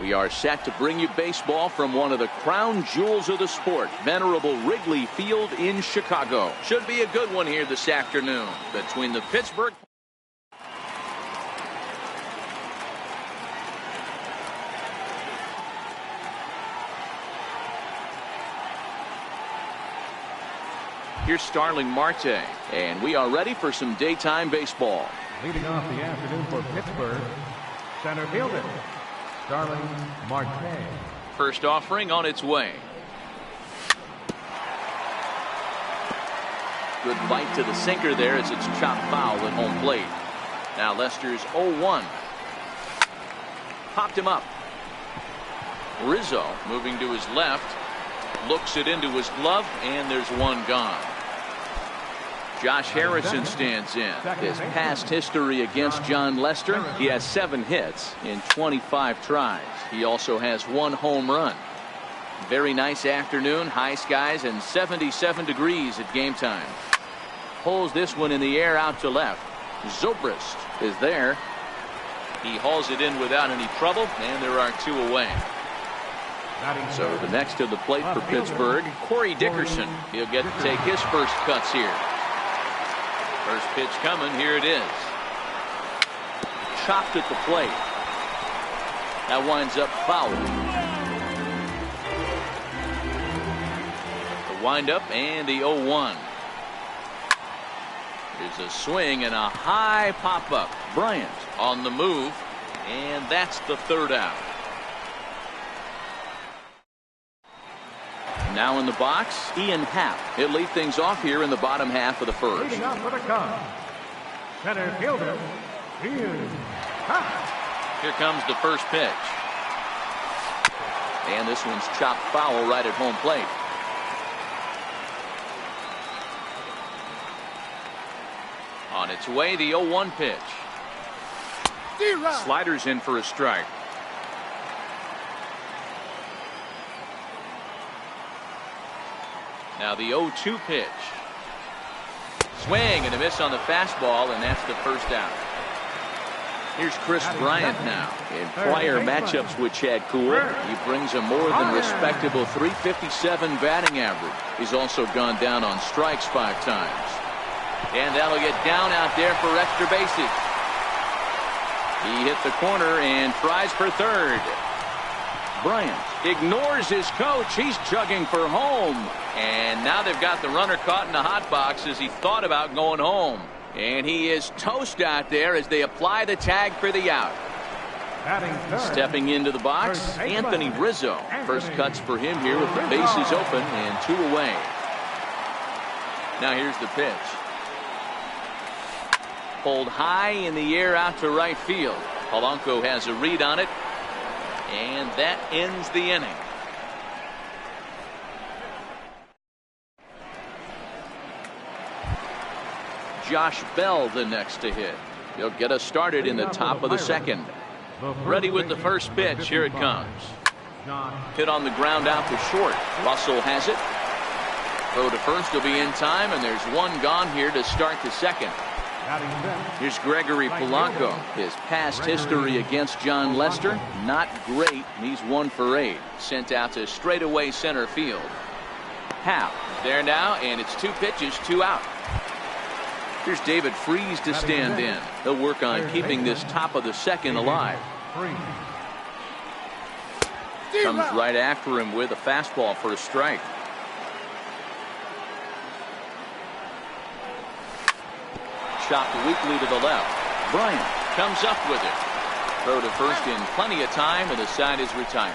We are set to bring you baseball from one of the crown jewels of the sport, venerable Wrigley Field in Chicago. Should be a good one here this afternoon between the Pittsburgh. Here's Starling Marte, and we are ready for some daytime baseball. Leading off the afternoon for Pittsburgh, center fielder, Starling Marte. First offering on its way. Good bite to the sinker there as it's chopped foul at home plate. Now Lester's 0-1. Popped him up. Rizzo moving to his left. Looks it into his glove, and there's one gone. Josh Harrison stands in. His past history against John Lester, he has 7 hits in 25 tries. He also has 1 home run. Very nice afternoon, high skies and 77 degrees at game time. Pulls this one in the air out to left. Zobrist is there. He hauls it in without any trouble, and there are 2 away. So the next to the plate for Pittsburgh, Corey Dickerson. He'll get to take his first cuts here. First pitch coming. Here it is. Chopped at the plate. That winds up foul. The windup and the 0-1. There's a swing and a high pop-up. Bryant on the move, and that's the 3rd out. Now in the box, Ian Happ. He'll lead things off here in the bottom half of the first. Leading off for the Cubs, center fielder, Ian Happ. Here comes the first pitch. And this one's chopped foul right at home plate. On its way, the 0-1 pitch. Sliders in for a strike. Now the 0-2 pitch. Swing and a miss on the fastball, and that's the first out. Here's Chris Bryant now. In prior matchups with Chad Kuhl, he brings a more than respectable .357 batting average. He's also gone down on strikes 5 times. And that'll get down out there for extra bases. He hit the corner and tries for third. Bryant ignores his coach. He's jogging for home. And now they've got the runner caught in the hot box as he thought about going home. And he is toast out there as they apply the tag for the out. Stepping into the box, Anthony Rizzo. First cuts for him here with the bases open and 2 away. Now here's the pitch. Pulled high in the air out to right field. Polanco has a read on it. And that ends the inning. Josh Bell the next to hit. He'll get us started in the top of the second. Ready with the first pitch. Here it comes. Hit on the ground out to short. Russell has it. Throw to first will be in time, and there's 1 gone here to start the second. Here's Gregory Polanco. His past history against John Lester, not great. He's 1 for 8. Sent out to straightaway center field. Happ there now, and it's 2 pitches, 2 out. Here's David Freese to stand in. He'll work on keeping this top of the second alive. Comes right after him with a fastball for a strike. Chopped weakly to the left. Bryant comes up with it. Throw to first in plenty of time, and the side is retired.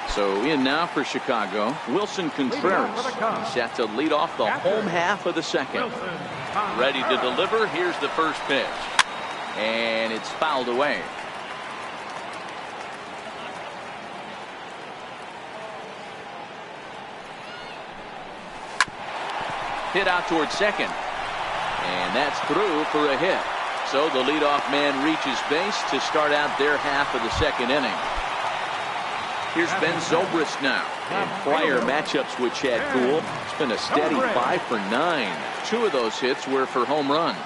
So in now for Chicago, Wilson Contreras set to lead off the home half of the second. Ready to deliver. Here's the first pitch. And it's fouled away. Hit out towards second. And that's through for a hit. So the leadoff man reaches base to start out their half of the second inning. Here's Ben Zobrist now. In prior matchups with Chad Kuhl, it's been a steady 5 for 9. 2 of those hits were for home runs.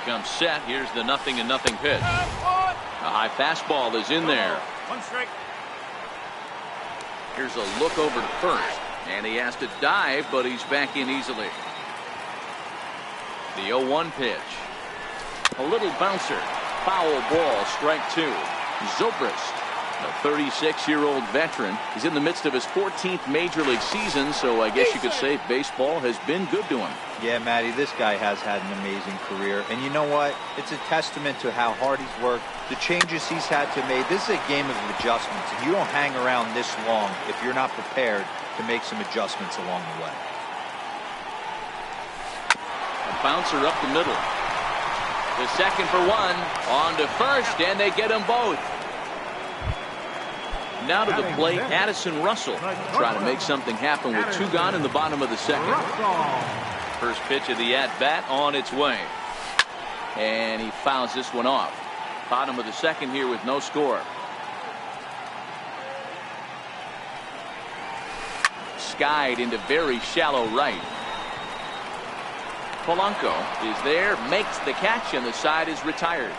Comes set. Here's the 0-0 pitch. A high fastball is in there. One strike. Here's a look over to first, and he has to dive, but he's back in easily. The 0-1 pitch. A little bouncer. Foul ball, strike two. Zobrist, the 36-year-old veteran, is in the midst of his 14th major league season, so I guess you could say baseball has been good to him. Yeah, Matty, this guy has had an amazing career. And you know what? It's a testament to how hard he's worked, the changes he's had to make. This is a game of adjustments, and you don't hang around this long if you're not prepared to make some adjustments along the way. A bouncer up the middle. The second for one. On to first, and they get them both. Now to the plate, Addison Russell. Trying to make something happen with two gone in the bottom of the second. First pitch of the at-bat on its way. And he fouls this one off. Bottom of the second here with no score. Skied into very shallow right. Polanco is there, makes the catch, and the side is retired.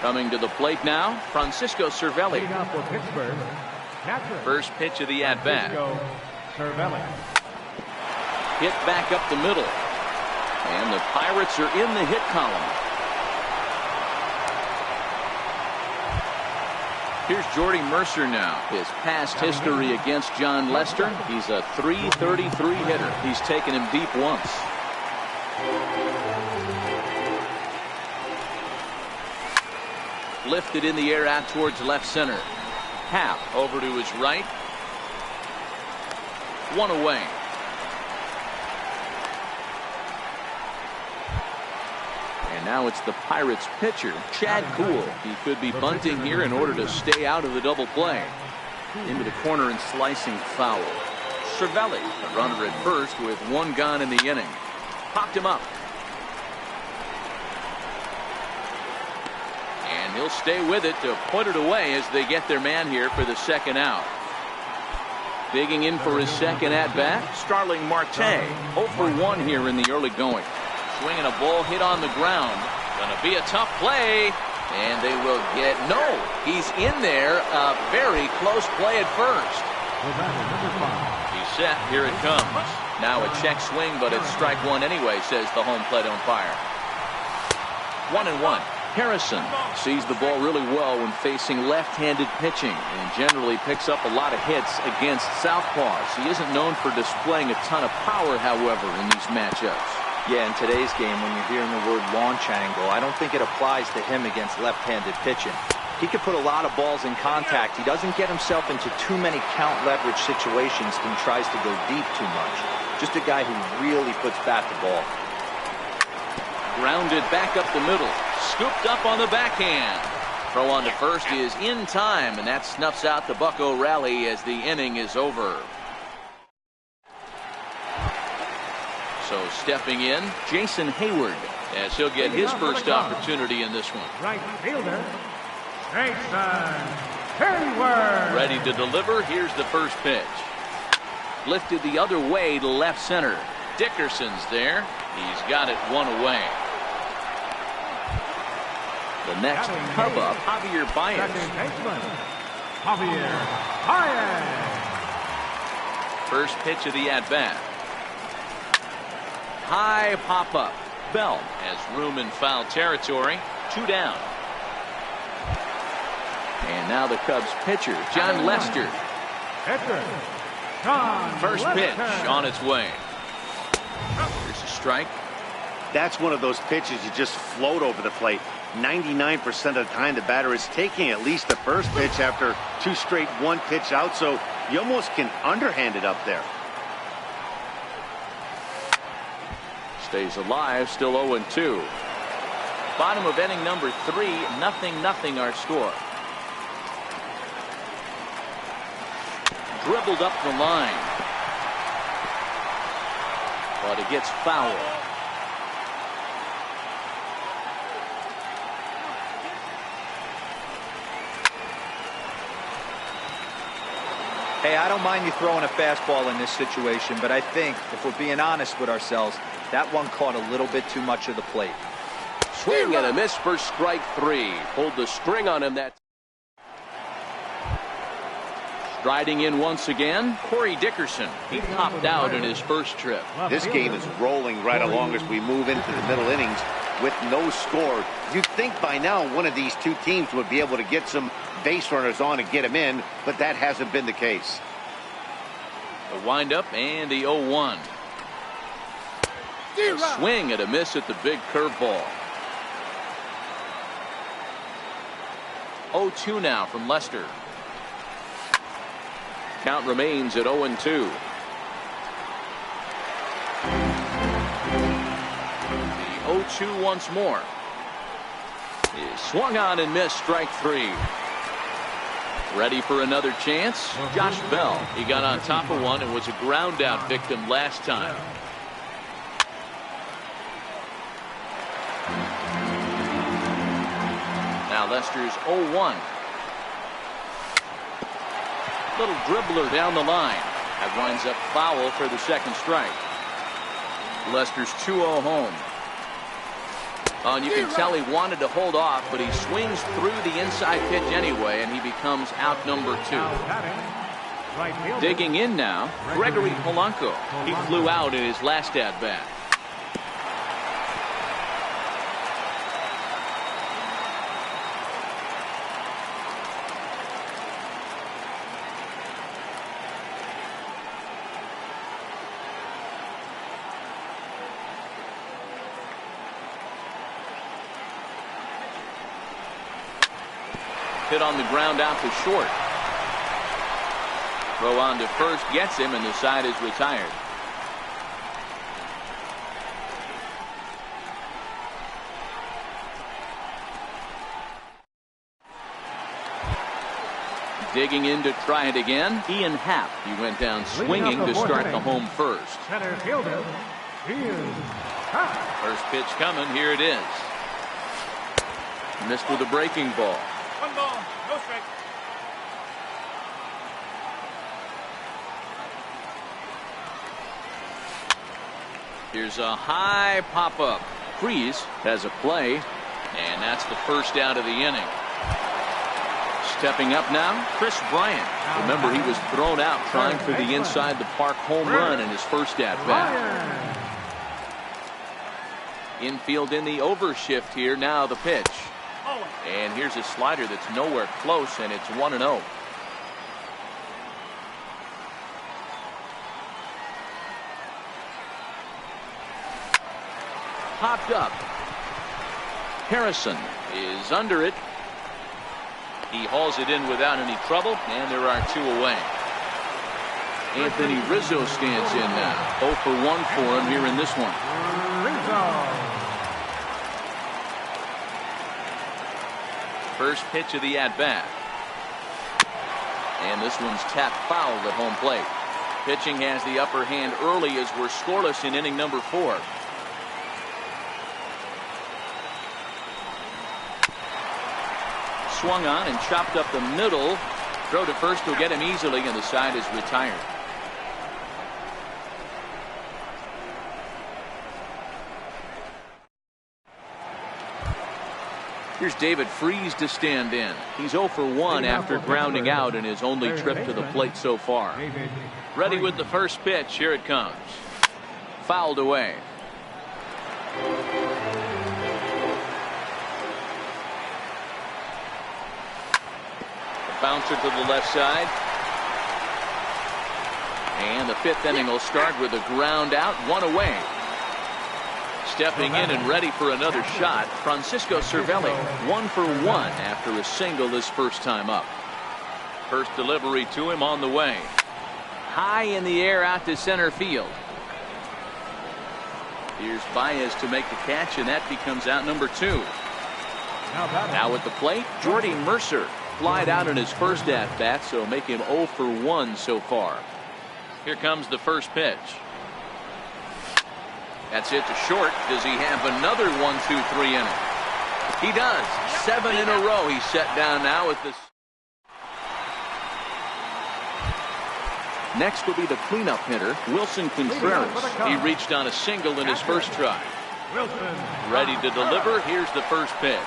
Coming to the plate now, Francisco Cervelli. First pitch of the at-bat. Hit back up the middle. And the Pirates are in the hit column. Here's Jordy Mercer now. His past history against John Lester. He's a .333 hitter. He's taken him deep once. Lifted in the air out towards left center. Happ over to his right. One away. And now it's the Pirates pitcher, Chad Kuhl. He could be bunting here in order to stay out of the double play. Into the corner and slicing foul. Cervelli, a runner at first with one gone in the inning. Popped him up. And he'll stay with it to put it away as they get their man here for the second out. Digging in for his second at-bat, Starling Marte. 0 for 1 here in the early going. Swinging a ball hit on the ground. Gonna be a tough play. And they will get, no, he's in there. A very close play at first. He's set, here it comes. Now a check swing, but it's strike one anyway, says the home plate umpire. 1-1. Harrison sees the ball really well when facing left-handed pitching and generally picks up a lot of hits against southpaws. He isn't known for displaying a ton of power, however, in these matchups. Yeah, in today's game, when you're hearing the word launch angle, I don't think it applies to him against left-handed pitching. He could put a lot of balls in contact. He doesn't get himself into too many count leverage situations and tries to go deep too much. Just a guy who really puts bat to ball. Grounded back up the middle. Scooped up on the backhand. Throw on to first is in time, and that snuffs out the Bucco rally as the inning is over. So stepping in, Jason Hayward, as he'll get his first opportunity in this one. Right fielder, Jason Hayward. Ready to deliver. Here's the first pitch. Lifted the other way to left center. Dickerson's there. He's got it one away. The next cub up, Javier Baez. Javier Baez. First pitch of the at-bat. High pop-up. Bell has room in foul territory. 2 down. And now the Cubs pitcher, John Lester. First pitch on its way. Here's a strike. That's one of those pitches you just float over the plate. 99% of the time the batter is taking at least the first pitch after 2 straight 1-pitch out, so you almost can underhand it up there. Stays alive, still 0-2. Bottom of inning number 3, 0-0 our score. Dribbled up the line. But it gets foul. Hey, I don't mind you throwing a fastball in this situation, but I think, if we're being honest with ourselves, that one caught a little bit too much of the plate. Swing and a miss for strike 3. Pulled the string on him that. Striding in once again, Corey Dickerson. He popped out in his first trip. This game is rolling right along as we move into the middle innings with no score. You'd think by now one of these two teams would be able to get some base runners on and get them in, but that hasn't been the case. The windup and the 0-1. A swing and a miss at the big curveball. 0-2 now from Lester. Count remains at 0-2. The 0-2 once more. Is swung on and missed, strike 3. Ready for another chance? Josh Bell. He got on top of one and was a ground out victim last time. Now Lester's 0-1. Little dribbler down the line. That winds up foul for the second strike. Lester's 2-0 home. Oh, and you can tell he wanted to hold off, but he swings through the inside pitch anyway, and he becomes out number 2. Digging in now, Gregory Polanco. He flew out in his last at-bat. Hit on the ground out to short. Throw on to first gets him, and the side is retired. Digging in to try it again, Ian Happ. He went down swinging to start the home first. Center fielder, Ian Happ. First pitch coming. Here it is. Missed with a breaking ball. 1 ball, no strike. Here's a high pop-up. Freeze has a play, and that's the first out of the inning. Stepping up now, Chris Bryant. Remember, he was thrown out trying for the inside the park home run in his first at-bat. Infield in the overshift here. Now the pitch. And here's a slider that's nowhere close, and it's 1-0. Popped up. Harrison is under it. He hauls it in without any trouble, and there are 2 away. Anthony Rizzo stands in now. 0 for 1 for him here in this one. First pitch of the at-bat. And this one's tapped foul at home plate. Pitching has the upper hand early as we're scoreless in inning number 4. Swung on and chopped up the middle. Throw to first will get him easily, and the side is retired. Here's David Freese to stand in. He's 0 for 1 after grounding out in his only trip to the plate so far. Ready with the first pitch. Here it comes. Fouled away. The bouncer to the left side. And the 5th inning will start with a ground out, 1 away. Stepping in and ready for another shot, Francisco Cervelli. 1 for 1 after a single his first time up. First delivery to him on the way. High in the air out to center field. Here's Baez to make the catch, and that becomes out number 2. Now at the plate, Jordy Mercer. Flied out in his first at-bat, so make him 0 for 1 so far. Here comes the first pitch. That's it to short. Does he have another 1-2-3 inning? He does. 7 in a row he's set down now with this. Next will be the cleanup hitter, Wilson Contreras. He reached on a single in his first try. Wilson. Ready to deliver. Here's the first pitch.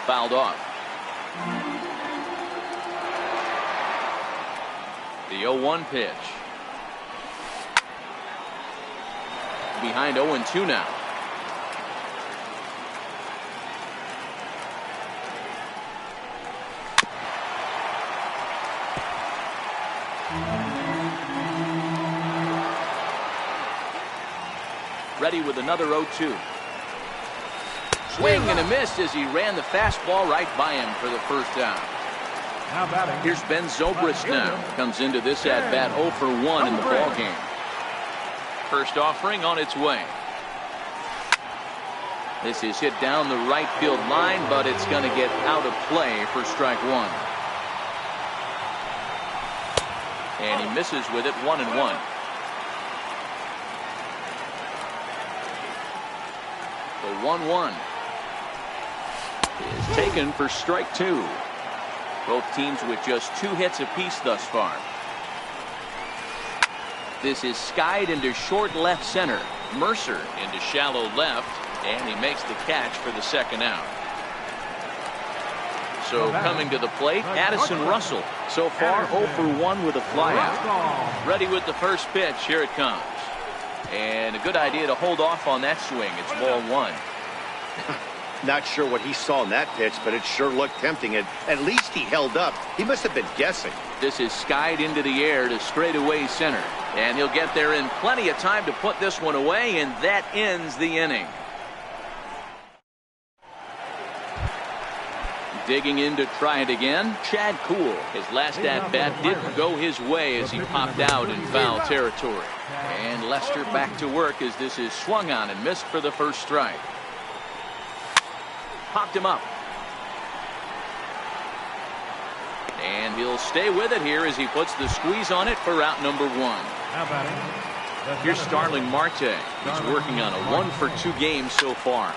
Fouled off. The 0-1 pitch. Behind 0-2 now. Ready with another 0-2. Swing and a miss as he ran the fastball right by him for the first down. Now batting. Here's Ben Zobrist now. Comes into this at-bat 0 for 1 in the ballgame. First offering on its way. This is hit down the right field line, but it's going to get out of play for strike one. And he misses with it, 1-1. The 1-1 is taken for strike two. Both teams with just 2 hits apiece thus far. This is skied into short left center. Mercer into shallow left, and he makes the catch for the second out. So coming to the plate, Addison Russell. So far 0 for 1 with a flyout. Ready with the first pitch. Here it comes. And a good idea to hold off on that swing. It's ball 1. Not sure what he saw in that pitch, but it sure looked tempting. And at least he held up. He must have been guessing. This is skied into the air to straightaway center. And he'll get there in plenty of time to put this one away, and that ends the inning. Digging in to try it again, Chad Kuhl. His last at-bat didn't go his way as he popped out in foul territory. And Lester back to work as this is swung on and missed for the first strike. Popped him up. And he'll stay with it here as he puts the squeeze on it for out number 1. Here's Starling Marte. He's working on a 1 for 2 game so far.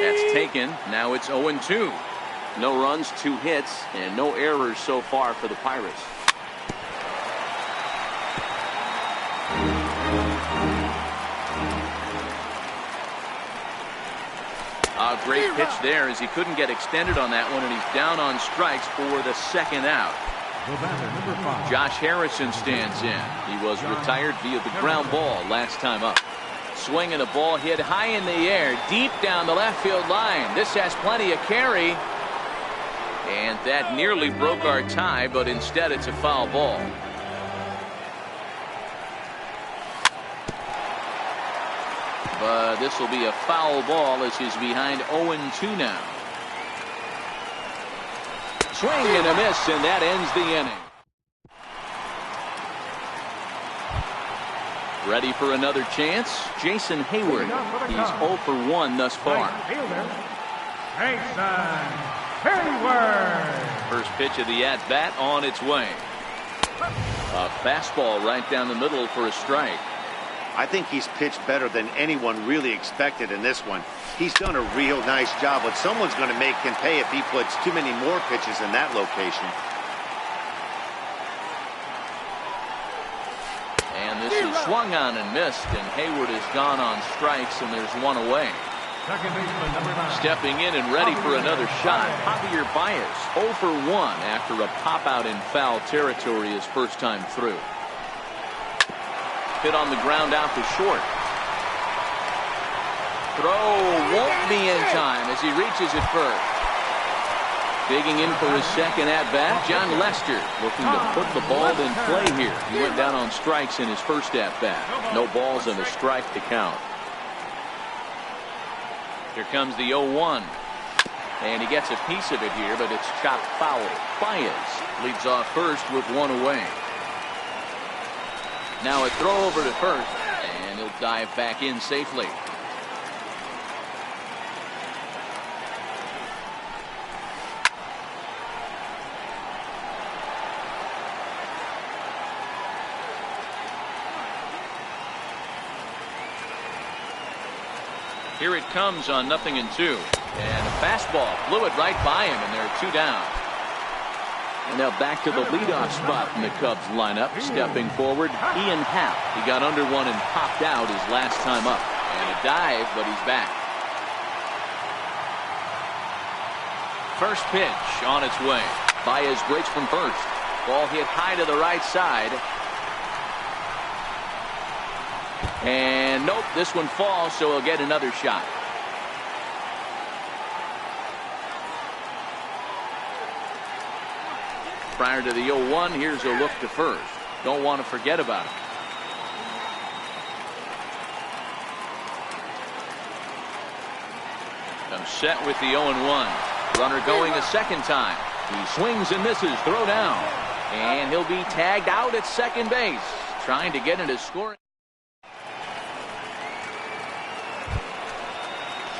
That's taken. Now it's 0-2. No runs, 2 hits, and no errors so far for the Pirates. A great pitch there as he couldn't get extended on that one, and he's down on strikes for the second out. Josh Harrison stands in. He was retired via the ground ball last time up. Swinging a ball hit high in the air, deep down the left field line. This has plenty of carry. And that nearly broke our tie, but instead it's a foul ball. But this will be a foul ball as he's behind 0-2 now. Swing and a miss, and that ends the inning. Ready for another chance? Jason Hayward. He's 0 for 1 thus far. Jason Hayward. First pitch of the at-bat on its way. A fastball right down the middle for a strike. I think he's pitched better than anyone really expected in this one. He's done a real nice job, but someone's going to make him pay if he puts too many more pitches in that location. And this is swung on and missed, and Hayward has gone on strikes, and there's 1 away. Second baseman, number 9. Stepping in and ready for another shot, Javier Baez, 0 for 1 after a pop-out in foul territory his first time through. Hit on the ground out to short. Throw won't be in time as he reaches it first. Digging in for his second at-bat, John Lester looking to put the ball in play here. He went down on strikes in his first at-bat. No balls and a strike to count. Here comes the 0-1. And he gets a piece of it here, but it's chopped foul. Baez leads off first with 1 away. Now a throw over to first, and he'll dive back in safely. Here it comes on 0-2. And a fastball blew it right by him, and there are 2 down. And now back to the leadoff spot in the Cubs lineup. Stepping forward, Ian Happ. He got under one and popped out his last time up. And a dive, but he's back. First pitch on its way. Baez breaks from first. Ball hit high to the right side. And nope, this one falls, so he'll get another shot. Prior to the 0-1, here's a look to first. Don't want to forget about it. I'm set with the 0-1. Runner going a second time. He swings and misses. Throw down. And he'll be tagged out at second base. Trying to get into scoring.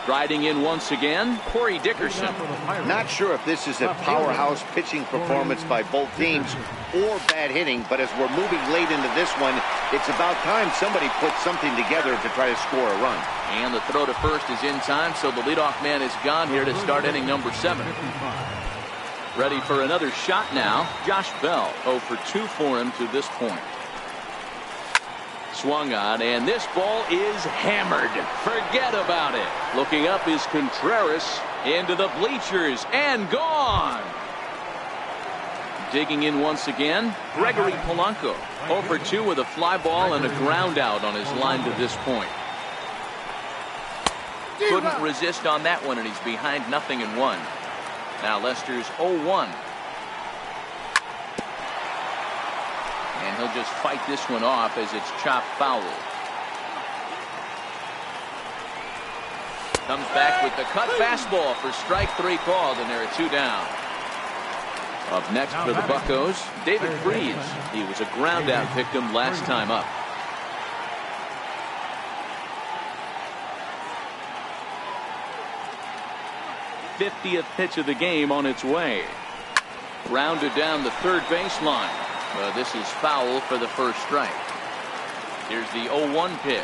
Striding in once again, Corey Dickerson. Not sure if this is a powerhouse pitching performance by both teams or bad hitting, but as we're moving late into this one, it's about time somebody puts something together to try to score a run. And the throw to first is in time, so the leadoff man is gone here to start inning number 7. Ready for another shot now. Josh Bell, 0 for 2 for him to this point. Swung on, and this ball is hammered. Forget about it. Looking up is Contreras into the bleachers and gone. Digging in once again, Gregory Polanco, 0 for 2 with a fly ball and a ground out on his line to this point. Couldn't resist on that one, and he's behind 0-1. Now Lester's 0-1. And he'll just fight this one off as it's chopped foul. Comes back with the cut fastball for strike 3 called, and there are 2 down. Up next for the Buccos, David Freese. He was a ground out victim last time up. '50th pitch of the game on its way. Rounded down the third baseline. This is foul for the first strike. Here's the 0-1 pitch.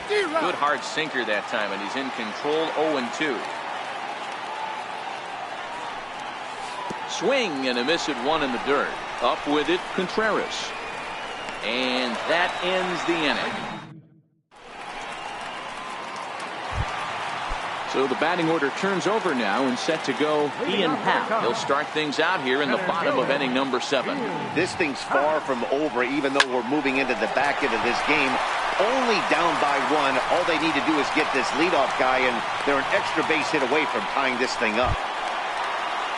Good hard sinker that time, and he's in control. 0-2. Swing and a miss at 1 in the dirt. Up with it, Contreras. And that ends the inning. So the batting order turns over now and set to go Ian Happ. He'll start things out here in the bottom of inning number 7. This thing's far from over, even though we're moving into the back end of this game. Only down by 1. All they need to do is get this leadoff guy, and they're an extra base hit away from tying this thing up.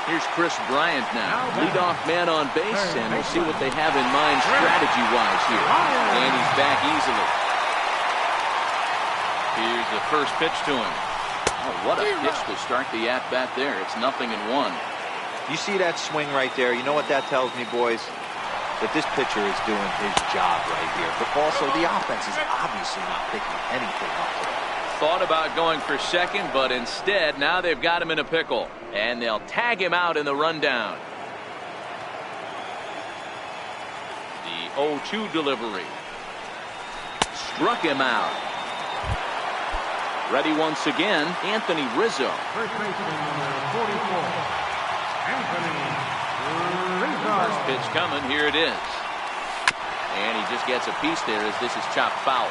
Here's Chris Bryant now. Leadoff man on base, and we'll see what they have in mind strategy-wise here. And he's back easily. Here's the first pitch to him. Oh, what a pitch to start the at-bat there. It's 0-1. You see that swing right there? You know what that tells me, boys? That this pitcher is doing his job right here. But also, the offense is obviously not picking anything up today. Thought about going for second, but instead, now they've got him in a pickle. And they'll tag him out in the rundown. The 0-2 delivery. Struck him out. Ready once again, Anthony Rizzo. First baseman number 44, Anthony Rizzo. First pitch coming, here it is. And he just gets a piece there as this is chopped foul.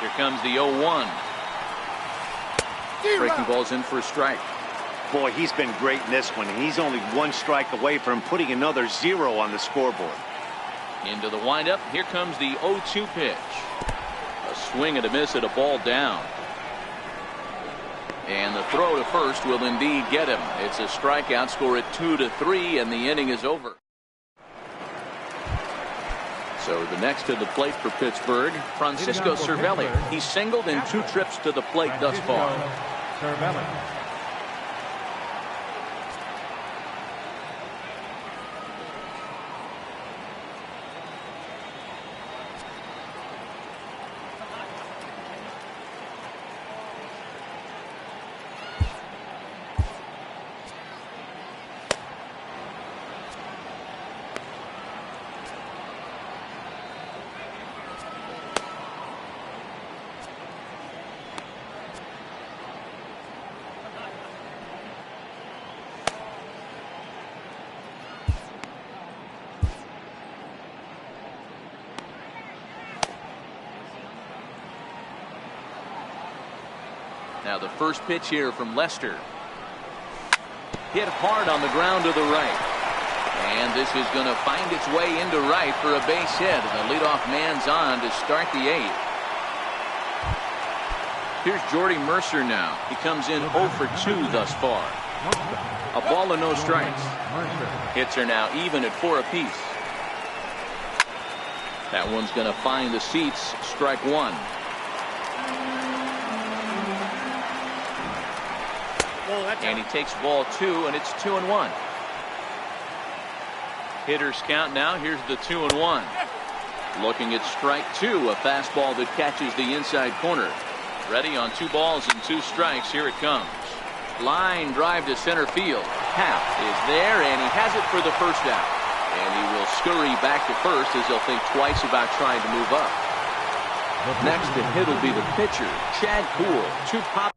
Here comes the 0-1. Breaking ball's in for a strike. Boy, he's been great in this one. He's only 1 strike away from putting another 0 on the scoreboard. Into the windup. Here comes the 0-2 pitch. A swing and a miss at a ball down. And the throw to first will indeed get him. It's a strikeout. Score at 2-3, and the inning is over. So the next to the plate for Pittsburgh, Francisco Cervelli. He's singled in 2 trips to the plate thus far. Cervelli. Now the first pitch here from Lester. Hit hard on the ground to the right. And this is going to find its way into right for a base hit. The leadoff man's on to start the 8th. Here's Jordy Mercer now. He comes in 0 for 2 thus far. A ball and no strikes. Hits are now even at 4 apiece. That one's going to find the seats. Strike 1. And he takes ball 2, and it's 2-1. Hitters count now. Here's the 2-1. Looking at strike 2, a fastball that catches the inside corner. Ready on 2 balls and 2 strikes. Here it comes. Line drive to center field. Happ is there, and he has it for the first out. And he will scurry back to first as he'll think twice about trying to move up. Next to hit will be the pitcher, Chad Kuhl. 2 pop.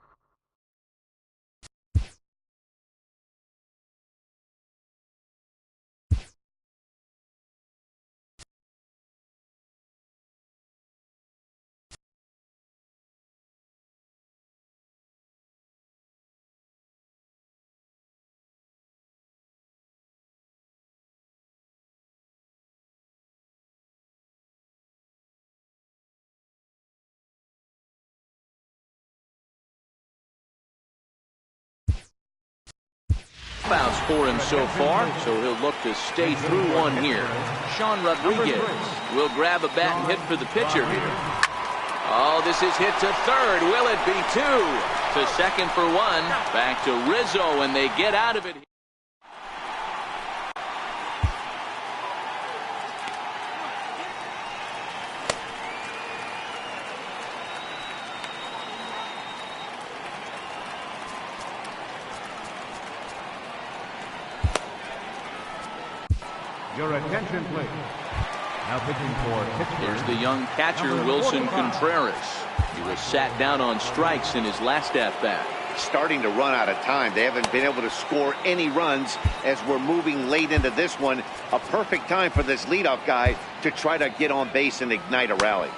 Outs for him so far, so he'll look to stay through one here. Sean Rodriguez will grab a bat and hit for the pitcher here. Oh, this is hit to third. Will it be 2? To second for 1. Back to Rizzo, and they get out of it. Your attention, please. Now pitching for Pittsburgh. Here's the young catcher, Wilson Contreras. He was sat down on strikes in his last at-bat. Starting to run out of time. They haven't been able to score any runs as we're moving late into this one. A perfect time for this leadoff guy to try to get on base and ignite a rally.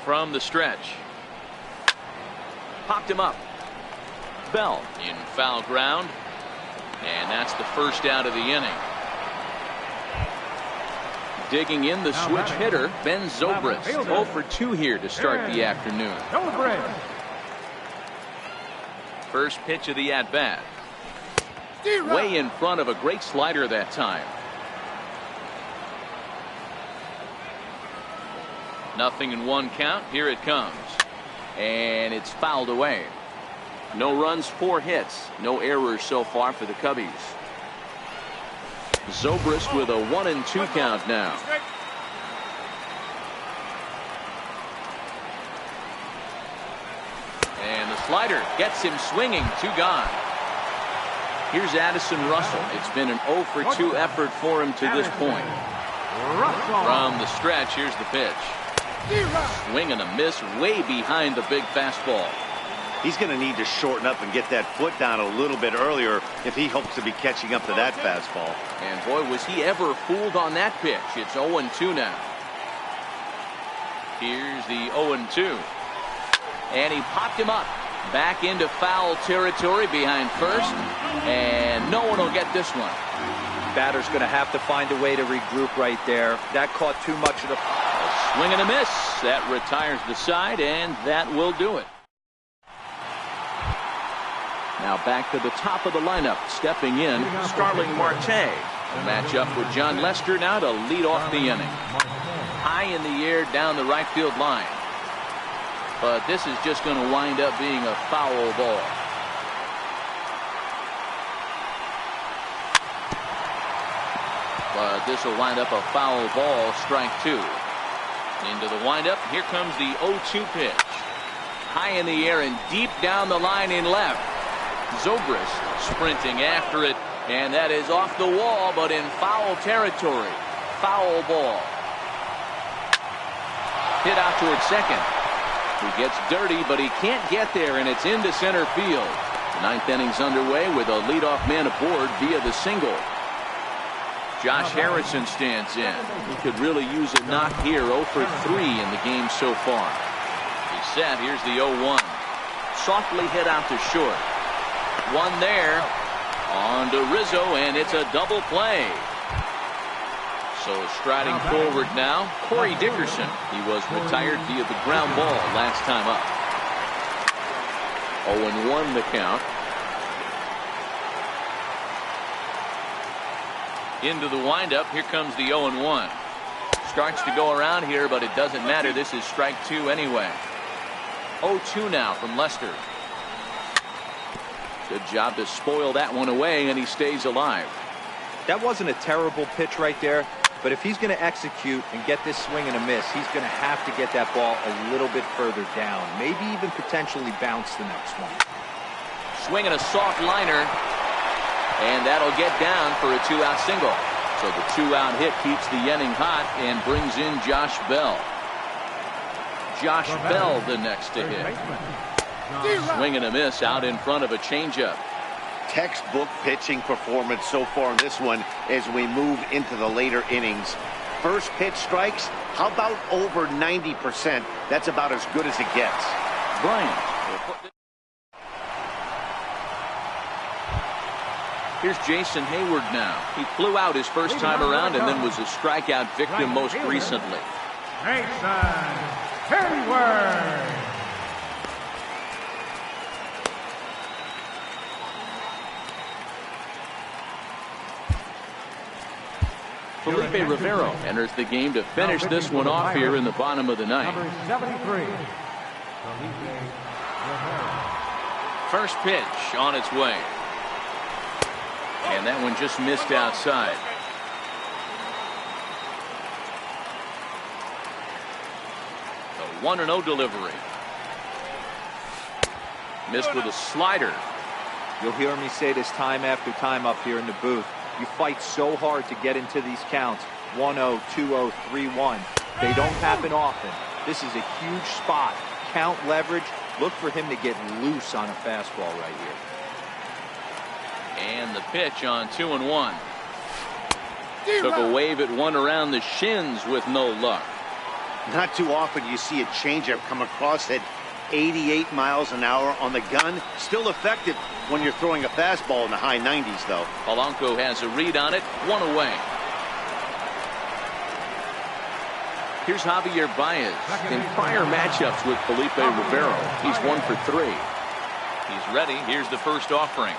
From the stretch. Popped him up. Bell in foul ground. And that's the first out of the inning. Digging in the switch hitter, Ben Zobrist. 0 for 2 here to start the afternoon. First pitch of the at-bat. Way in front of a great slider that time. Nothing in 1 count. Here it comes. And it's fouled away. No runs, 4 hits. No errors so far for the Cubbies. Zobrist with a 1-2 count now. And the slider gets him swinging. 2 gone. Here's Addison Russell. It's been an 0 for 2 effort for him to this point. From the stretch, here's the pitch. Swing and a miss way behind the big fastball. He's going to need to shorten up and get that foot down a little bit earlier if he hopes to be catching up to that fastball. And boy, was he ever fooled on that pitch. It's 0-2 now. Here's the 0-2. And he popped him up. Back into foul territory behind first. And no one will get this one. Batter's going to have to find a way to regroup right there. That caught too much of the... Swing and a miss. That retires the side, and that will do it. Now back to the top of the lineup. Stepping in, Starling Marte. A matchup with John Lester now to lead off the inning. High in the air down the right field line. But this is just going to wind up being a foul ball. But this will wind up a foul ball, strike 2. Into the windup. Here comes the 0-2 pitch. high in the air and deep down the line in left. Zobrist sprinting after it, and that is off the wall, but in foul territory. Foul ball. Hit out towards second. He gets dirty, but he can't get there, and it's into center field. The ninth inning's underway with a leadoff man aboard via the single. Josh Harrison stands in. He could really use a knock here. 0 for 3 in the game so far. He's set. Here's the 0-1. Softly hit out to short. One there. On to Rizzo, and it's a double play. So striding forward now, Corey Dickerson. He was retired via the ground ball last time up. 0-1 the count. Into the windup. Here comes the 0-1. Starts to go around here, but it doesn't matter. This is strike 2 anyway. 0-2 now from Lester. Good job to spoil that one away, and he stays alive. That wasn't a terrible pitch right there, but if he's going to execute and get this swing and a miss, he's going to have to get that ball a little bit further down, maybe even potentially bounce the next one. Swinging a soft liner, and that'll get down for a 2-out single. So the 2-out hit keeps the inning hot and brings in Josh Bell. Josh Bell the next to hit. Swing and a miss out in front of a changeup. Textbook pitching performance so far in this one as we move into the later innings. First pitch strikes, how about over 90%? That's about as good as it gets. Bryant. Here's Jason Hayward now. He flew out his first time around and then was a strikeout victim most recently. Jason Hayward. Felipe Rivero enters the game to finish this one off here in the bottom of the ninth. Number 73. First pitch on its way. And that one just missed outside. The 1-0 delivery. Missed with a slider. You'll hear me say this time after time up here in the booth. You fight so hard to get into these counts. 1-0, 2-0, 3-1. They don't happen often. This is a huge spot. Count leverage. Look for him to get loose on a fastball right here. And the pitch on 2-1. Took a wave at one around the shins with no luck. Not too often you see a changeup come across at 88 miles an hour on the gun. Still effective when you're throwing a fastball in the high 90s, though. Polanco has a read on it. One away. Here's Javier Baez. In prior matchups with Felipe Rivero, he's 1 for 3. He's ready. Here's the first offering.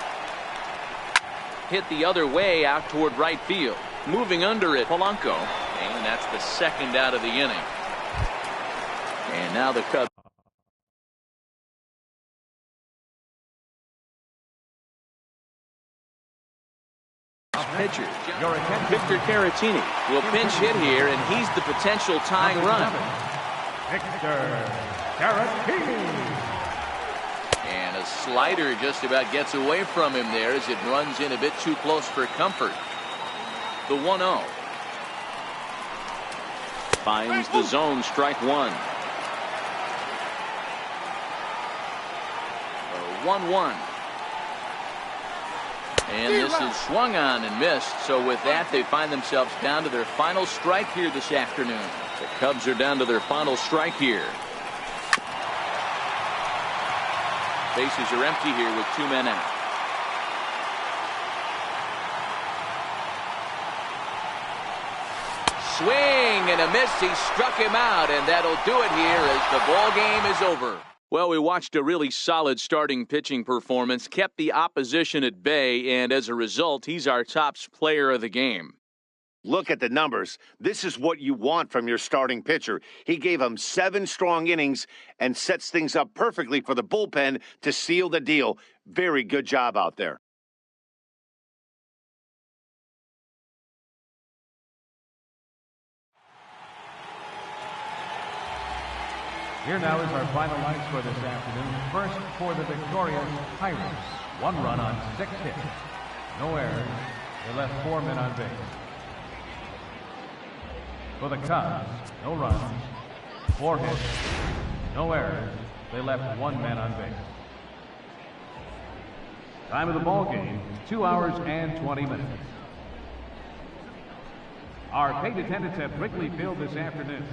Hit the other way out toward right field. Moving under it, Polanco. And that's the second out of the inning. And now the Cubs. Pitcher Victor Caratini will pinch hit here, and he's the potential tying run. Victor Caratini. And a slider just about gets away from him there as it runs in a bit too close for comfort. The 1-0. Finds the zone, strike one. 1-1. And this is swung on and missed. So with that, they find themselves down to their final strike here this afternoon. The Cubs are down to their final strike here. Bases are empty here with 2 men out. Swing and a miss. He struck him out, and that'll do it here as the ball game is over. Well, we watched a really solid starting pitching performance, kept the opposition at bay, and as a result, he's our top player of the game. Look at the numbers. This is what you want from your starting pitcher. He gave him 7 strong innings and sets things up perfectly for the bullpen to seal the deal. Very good job out there. Here now is our final lines for this afternoon. First, for the victorious Pirates. 1 run on 6 hits. No errors. They left 4 men on base. For the Cubs, no runs, 4 hits, no errors. They left 1 man on base. Time of the ball game, 2 hours and 20 minutes. Our paid attendance at Wrigley Field this afternoon,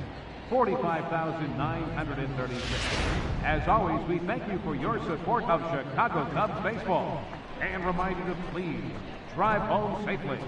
45,936. As always, we thank you for your support of Chicago Cubs baseball and remind you to please drive home safely.